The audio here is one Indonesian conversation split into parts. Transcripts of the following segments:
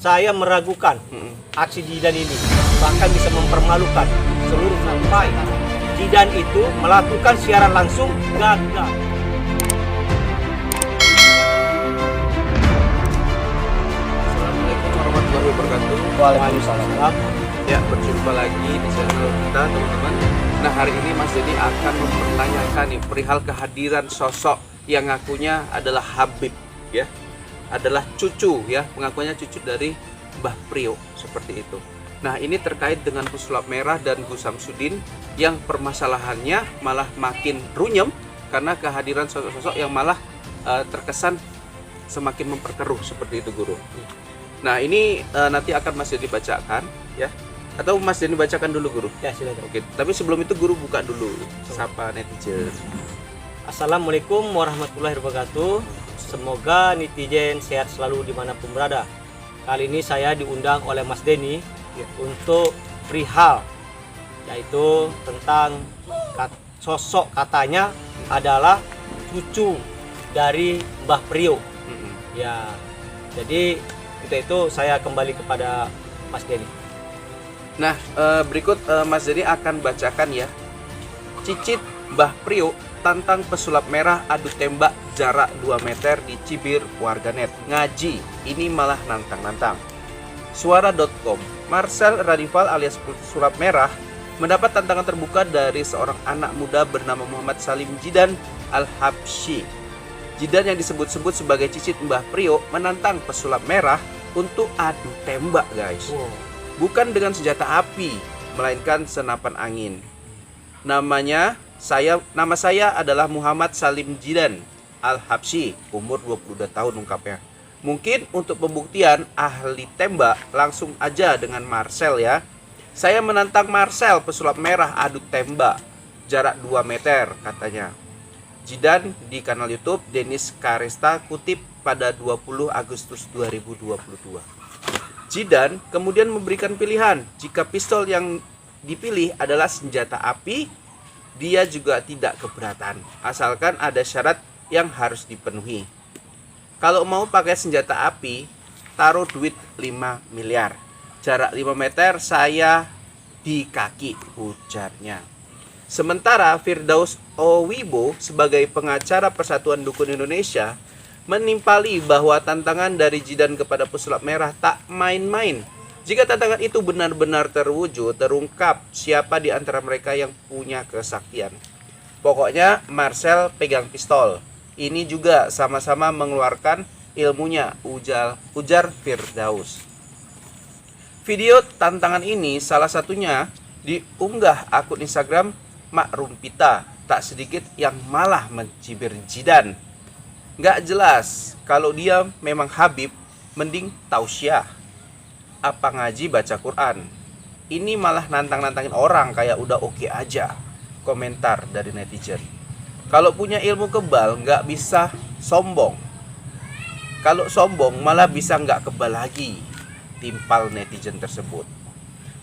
saya meragukan aksi Jidan ini bahkan bisa mempermalukan seluruh sampai Jidan itu melakukan siaran langsung gagal. Assalamualaikum warahmatullahi wabarakatuh. Waalaikumsalam. Ya, berjumpa lagi di channel kita, teman-teman. Nah, hari ini Mas Denny akan mempertanyakan nih perihal kehadiran sosok yang ngakunya adalah Habib, ya, adalah cucu, ya, pengakuannya cucu dari Mbah Priok, seperti itu. Nah, ini terkait dengan Pesulap Merah dan Gus Samsudin yang permasalahannya malah makin runyem karena kehadiran sosok-sosok yang malah terkesan semakin memperkeruh, seperti itu, Guru. Nah, ini nanti akan Mas Denny bacakan, ya. Atau Mas Denny bacakan dulu, Guru? Ya, silakan. Oke, tapi sebelum itu Guru buka dulu sapa netizen. Assalamualaikum warahmatullahi wabarakatuh. Semoga netizen sehat selalu dimanapun berada. Kali ini saya diundang oleh Mas Denny untuk perihal, yaitu tentang sosok katanya adalah cucu dari Mbah Priok. Ya, jadi itu saya kembali kepada Mas Denny. Nah, berikut Mas Denny akan bacakan, ya. Cicit Mbah Priok tantang Pesulap Merah adu tembak jarak 2 meter di Cibir warganet. Ngaji, ini malah nantang-nantang. Suara.com, Marcel Radival alias Pesulap Merah mendapat tantangan terbuka dari seorang anak muda bernama Muhammad Salim Jidan Al-Habsyi. Jidan yang disebut-sebut sebagai cicit Mbah Priok menantang Pesulap Merah untuk adu tembak, guys. Bukan dengan senjata api, melainkan senapan angin. Nama saya adalah Muhammad Salim Jidan Al-Habsyi, umur 22 tahun ungkapnya. Mungkin untuk pembuktian ahli tembak langsung aja dengan Marcel, ya. Saya menantang Marcel Pesulap Merah adu tembak jarak 2 meter, katanya. Jidan di kanal YouTube Denis Karesta kutip pada 20 Agustus 2022. Jidan kemudian memberikan pilihan, jika pistol yang dipilih adalah senjata api, dia juga tidak keberatan, asalkan ada syarat yang harus dipenuhi. Kalau mau pakai senjata api, taruh duit 5 miliar. Jarak 5 meter saya di kaki, ujarnya. Sementara Firdaus Owibo sebagai pengacara Persatuan Dukun Indonesia menimpali bahwa tantangan dari Jidan kepada Pesulap Merah tak main-main. Jika tantangan itu benar-benar terwujud, terungkap siapa di antara mereka yang punya kesaktian. Pokoknya Marcel pegang pistol. Ini juga sama-sama mengeluarkan ilmunya, ujar Firdaus. Video tantangan ini salah satunya diunggah akun Instagram Mak Rumpita. Tak sedikit yang malah mencibir Jidan. Nggak jelas, kalau dia memang Habib, mending tausiah. Apa ngaji baca Quran? Ini malah nantang-nantangin orang kayak udah oke aja. Komentar dari netizen. Kalau punya ilmu kebal nggak bisa sombong. Kalau sombong malah bisa nggak kebal lagi. Timpal netizen tersebut.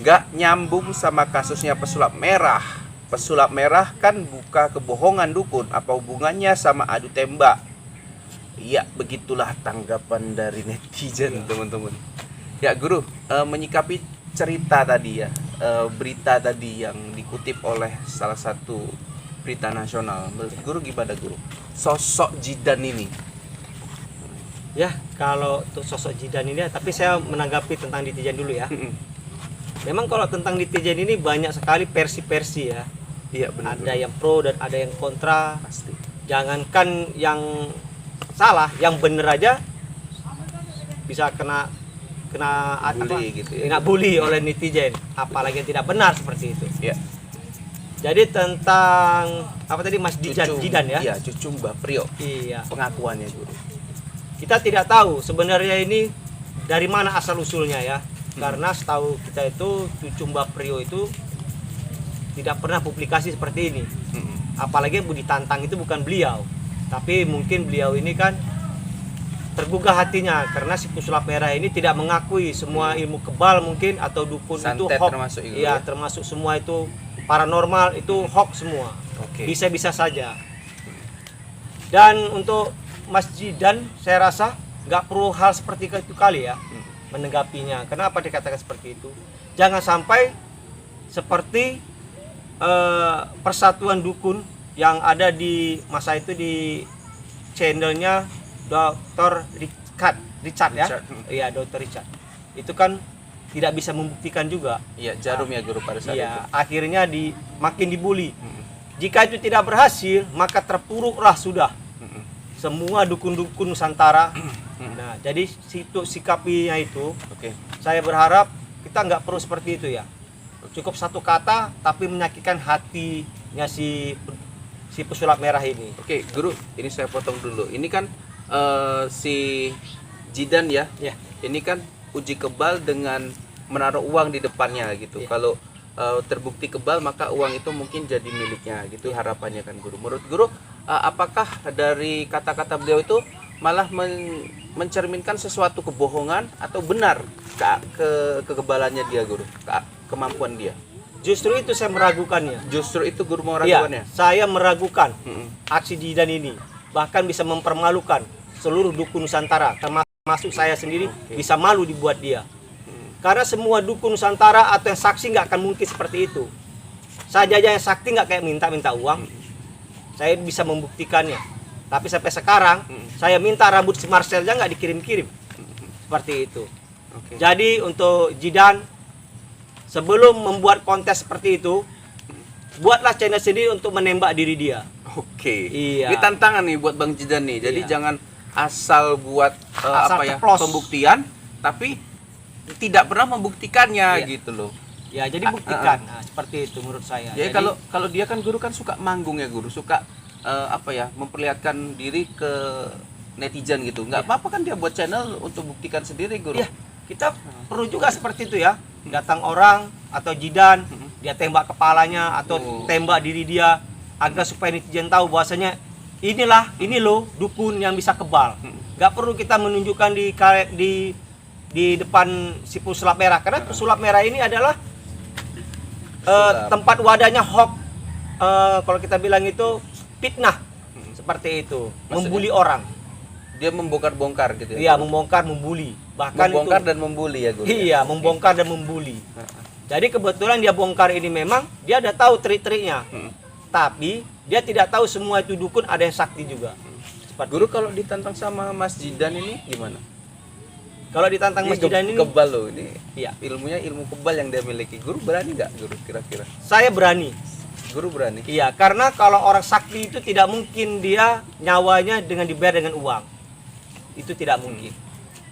Nggak nyambung sama kasusnya Pesulap Merah. Pesulap Merah kan buka kebohongan dukun. Apa hubungannya sama adu tembak? Ya, begitulah tanggapan dari netizen, teman-teman. Ya, Guru, menyikapi cerita tadi, ya, berita tadi yang dikutip oleh salah satu berita nasional, menurut Guru gimana, Guru? Sosok Jidan ini. Ya, kalau untuk sosok Jidan ini, tapi saya menanggapi tentang netizen dulu, ya. Memang kalau tentang netizen ini banyak sekali versi-versi, ya. Iya, benar. Ada yang pro dan ada yang kontra. Pasti. Jangankan yang salah, yang bener aja bisa kena Bully gitu, ya. kena bully oleh netizen, apalagi yang tidak benar seperti itu. Ya. Jadi tentang apa tadi Mas Jidan ya? Iya, cucu Mbah Priok. Iya. Pengakuannya, Guru. Kita tidak tahu sebenarnya ini dari mana asal usulnya, ya. Karena setahu kita itu cucu Mbah Priok itu tidak pernah publikasi seperti ini. Apalagi yang ditantang itu bukan beliau, tapi mungkin beliau ini kan tergugah hatinya karena si Pesulap Merah ini tidak mengakui semua ilmu kebal mungkin atau dukun Santet itu hoax. termasuk itu, Iya, ya? termasuk semua itu paranormal itu hoax semua. Oke. Bisa-bisa saja. Dan untuk Mas Jidan saya rasa nggak perlu hal seperti itu kali, ya. menanggapinya. Kenapa dikatakan seperti itu? Jangan sampai seperti persatuan dukun yang ada di masa itu di channelnya Dr. Richard ya. Iya, Dr. Richard. Itu kan tidak bisa membuktikan juga. Iya, jarum ya guru pada saat itu. Iya, akhirnya makin dibully. Jika itu tidak berhasil, maka terpuruklah sudah semua dukun-dukun Nusantara. Nah, jadi sikapinya itu, saya berharap kita nggak perlu seperti itu ya. Cukup satu kata, tapi menyakitkan hatinya si pesulap merah ini. Oke, guru, ini saya potong dulu. Ini kan si Jidan ya. Ini kan uji kebal dengan menaruh uang di depannya gitu. Kalau terbukti kebal, maka uang itu mungkin jadi miliknya gitu harapannya kan guru. Menurut guru, apakah dari kata-kata beliau itu malah mencerminkan sesuatu kebohongan atau benar kekebalannya dia guru, kemampuan dia? Justru itu saya meragukannya. Justru itu guru meragukannya? Iya, saya meragukan aksi Jidan ini. Bahkan bisa mempermalukan seluruh dukun Nusantara, termasuk saya sendiri bisa malu dibuat dia. Karena semua dukun Nusantara atau yang saksi nggak akan mungkin seperti itu. Saya aja yang sakti nggak kayak minta uang. Saya bisa membuktikannya. Tapi sampai sekarang saya minta rambut si Marcelnya nggak dikirim-kirim. Seperti itu. Jadi untuk Jidan, sebelum membuat kontes seperti itu, buatlah channel sendiri untuk menembak diri dia. Iya. Ini tantangan nih buat Bang Jidan nih. Jadi jangan asal buat asal ceplos pembuktian, tapi tidak pernah membuktikannya gitu loh. Ya, jadi buktikan. Nah, seperti itu menurut saya. Jadi kalau dia kan guru kan suka manggung ya guru, suka memperlihatkan diri ke netizen gitu. Nggak apa-apa kan dia buat channel untuk buktikan sendiri guru. Iya, kita perlu juga seperti itu ya. Datang orang atau Jidan, dia tembak kepalanya atau tembak diri dia agar supaya netizen tahu bahwasanya ini loh dukun yang bisa kebal. Nggak perlu kita menunjukkan di depan si pesulap merah, karena pesulap merah ini adalah tempat wadahnya hoax, kalau kita bilang itu fitnah, seperti itu. Maksudnya, membuli orang. Dia membongkar-bongkar gitu ya? Iya, membongkar, membuli. Bahkan membongkar dan membuli ya guru? Iya, membongkar dan membuli. Jadi kebetulan dia bongkar ini memang dia udah tahu trik-triknya, tapi dia tidak tahu semua itu dukun ada yang sakti juga. Guru kalau ditantang sama Mas Jidan ini gimana? Kalau ditantang Mas Jidan ini kebal loh ini. Iya. Ilmunya ilmu kebal yang dia miliki. Guru berani nggak guru kira-kira? Saya berani. Guru berani? Iya, karena kalau orang sakti itu tidak mungkin dia nyawanya dengan dibayar dengan uang. Itu tidak mungkin.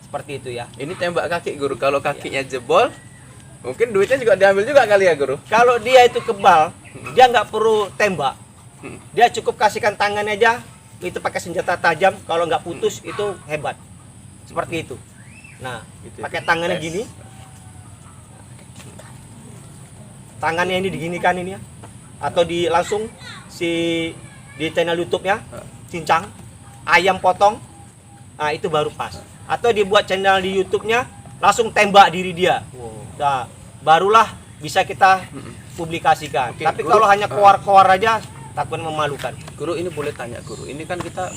Seperti itu ya. Ini tembak kaki guru. Kalau kakinya jebol, mungkin duitnya juga diambil juga kali ya guru? Kalau dia itu kebal, dia nggak perlu tembak. Dia cukup kasihkan tangannya aja, itu pakai senjata tajam. Kalau nggak putus itu hebat. Seperti itu. Nah, gitu, pakai tangannya gini. Tangannya ini diginikan ini ya. Atau langsung di channel YouTube-nya cincang, ayam potong. Nah, itu baru pas. Atau dibuat channel di YouTube-nya langsung tembak diri dia. Nah, barulah bisa kita publikasikan. Tapi kalau hanya keluar-keluar aja takut memalukan. Guru, ini boleh tanya guru. Ini kan kita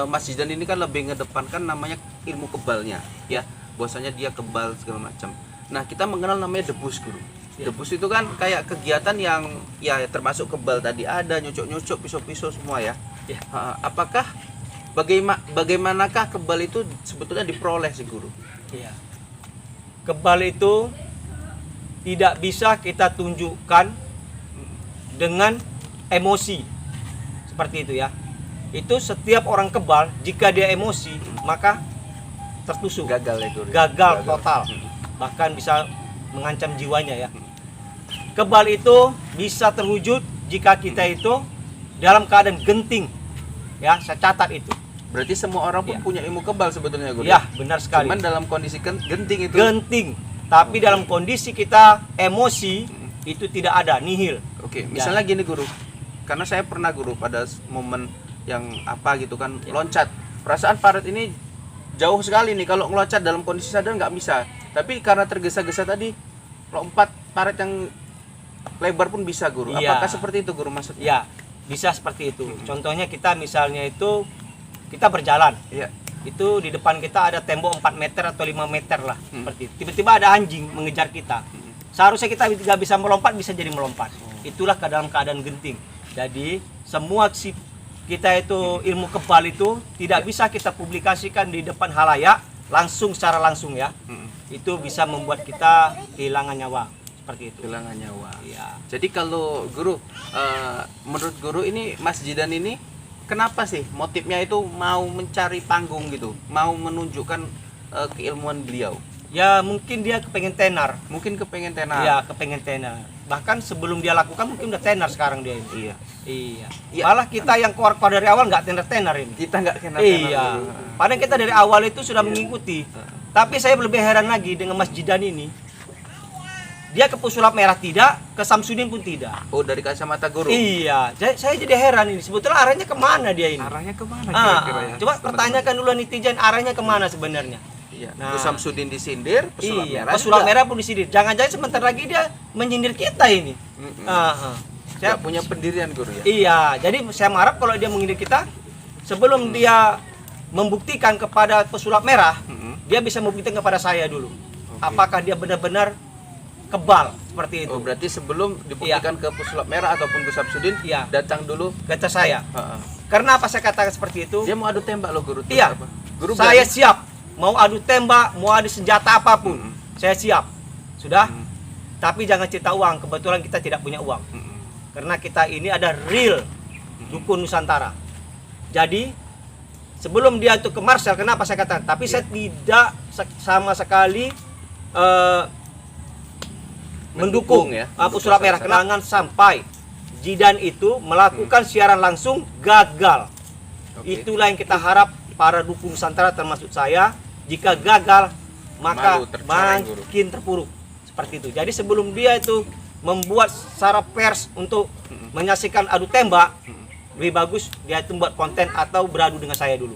Mas Jidan ini kan lebih ngedepankan namanya ilmu kebalnya ya. Bahwasanya dia kebal segala macam. Nah, kita mengenal namanya debus guru. Debus itu kan kayak kegiatan yang ya termasuk kebal tadi, ada nyocok-nyocok, pisau-pisau semua ya. Apakah bagaimanakah kebal itu sebetulnya diperoleh sih guru? Iya. Kebal itu tidak bisa kita tunjukkan dengan emosi. Seperti itu ya. Itu setiap orang kebal jika dia emosi maka tertusuk, gagal ya guru. Gagal total. Bahkan bisa mengancam jiwanya ya. Kebal itu bisa terwujud jika kita itu dalam keadaan genting. Ya, saya catat itu. Berarti semua orang pun punya ilmu kebal sebetulnya guru. Ya, benar sekali. Cuman dalam kondisi genting itu. Genting. Tapi dalam kondisi kita emosi itu tidak ada, nihil. Misalnya gini guru. Karena saya pernah guru pada momen yang apa gitu kan loncat. Perasaan Farid ini jauh sekali nih, kalau ngeloncat dalam kondisi sadar nggak bisa. Tapi karena tergesa-gesa tadi lompat paret yang lebar pun bisa guru. Iya. Apakah seperti itu guru maksudnya? Ya, bisa seperti itu. Contohnya kita misalnya itu kita berjalan. Iya. Itu di depan kita ada tembok 4 meter atau 5 meter lah, seperti itu. Tiba-tiba ada anjing mengejar kita. Seharusnya kita nggak bisa melompat, bisa jadi melompat. Itulah dalam keadaan genting. Jadi semua kita itu ilmu kebal itu tidak bisa kita publikasikan di depan halayak langsung secara langsung ya. Itu bisa membuat kita kehilangan nyawa seperti itu. Kehilangan nyawa. Iya. Jadi kalau guru, menurut guru ini Mas Jidan ini kenapa sih motifnya itu mau mencari panggung gitu, mau menunjukkan keilmuan beliau? Ya mungkin dia kepengen tenar. Mungkin kepengen tenar. Iya, kepengen tenar. Bahkan sebelum dia lakukan mungkin udah tenar sekarang dia ini. Iya. Iya. Iya. Malah kita yang keluar dari awal nggak tenar-tenar ini. Kita nggak tenar. Iya. Padahal kita dari awal itu sudah mengikuti. Tapi saya lebih heran lagi dengan Mas Jidan ini. Dia ke Pesulap Merah tidak, ke Samsudin pun tidak. Oh, dari kacamata guru. Iya. Saya jadi heran ini. Sebetulnya arahnya kemana dia ini? Arahnya kemana Ah, kira-kira ya? coba teman-teman? pertanyakan dulu netizen arahnya kemana sebenarnya. Iya. Nah. Samsudin disindir, Pesulap Iya, Merah. Pesulap juga. Merah pun disindir. Jangan-jangan sebentar lagi dia menyindir kita ini. Saya punya pendirian guru ya. Iya, jadi saya harap kalau dia mengindir kita, sebelum dia membuktikan kepada Pesulap Merah, dia bisa membuktikan kepada saya dulu. Apakah dia benar-benar kebal seperti itu? Oh, berarti sebelum dibuktikan ke Pesulap Merah ataupun ke Samsudin, Iya. datang dulu. Kata saya. Heeh. Karena apa saya katakan seperti itu? Dia mau adu tembak loh guru. Terus Iya. apa? Guru Saya berani? siap. Mau adu tembak, mau adu senjata apapun, saya siap. Sudah? Tapi jangan cerita uang. Kebetulan kita tidak punya uang. Karena kita ini ada real dukun Nusantara. Jadi sebelum dia itu ke Marcel, kenapa saya katakan? Tapi saya tidak sama sekali mendukung ya, Pesulap Merah. Jangan sampai Jidan itu melakukan siaran langsung gagal. Oke. Itulah yang kita harap para dukun Nusantara termasuk saya. Jika gagal maka Malu, tercoreng, guru. makin terpuruk seperti itu. Jadi sebelum dia itu membuat secara pers untuk menyaksikan adu tembak, lebih bagus dia itu membuat konten atau beradu dengan saya dulu.